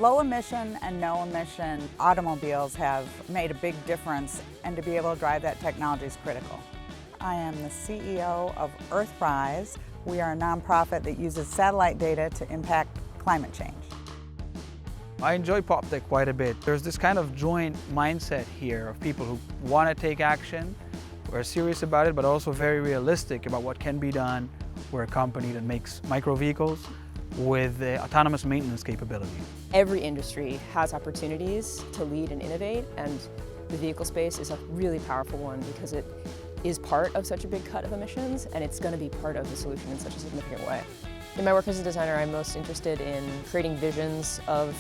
Low emission and no emission automobiles have made a big difference, and to be able to drive that technology is critical. I am the CEO of Earthrise. We are a nonprofit that uses satellite data to impact climate change. I enjoy Poptech quite a bit. There's this kind of joint mindset here of people who want to take action, who are serious about it, but also very realistic about what can be done. We're a company that makes micro vehicles with autonomous maintenance capability. Every industry has opportunities to lead and innovate, and the vehicle space is a really powerful one because it is part of such a big cut of emissions, and it's going to be part of the solution in such a significant way. In my work as a designer, I'm most interested in creating visions of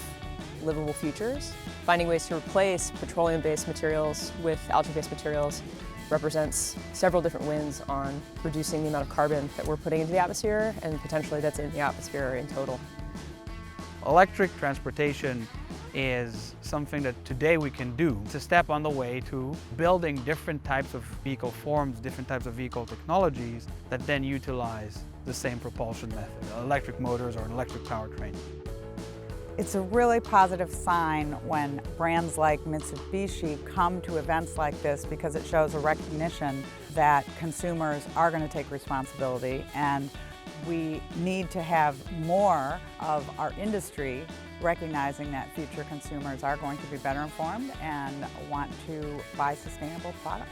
livable futures. Finding ways to replace petroleum-based materials with algae-based materials represents several different wins on reducing the amount of carbon that we're putting into the atmosphere, and potentially that's in the atmosphere in total. Electric transportation is something that today we can do. It's a step on the way to building different types of vehicle forms, different types of vehicle technologies that then utilize the same propulsion method, electric motors or an electric powertrain. It's a really positive sign when brands like Mitsubishi come to events like this, because it shows a recognition that consumers are going to take responsibility, and we need to have more of our industry recognizing that future consumers are going to be better informed and want to buy sustainable products.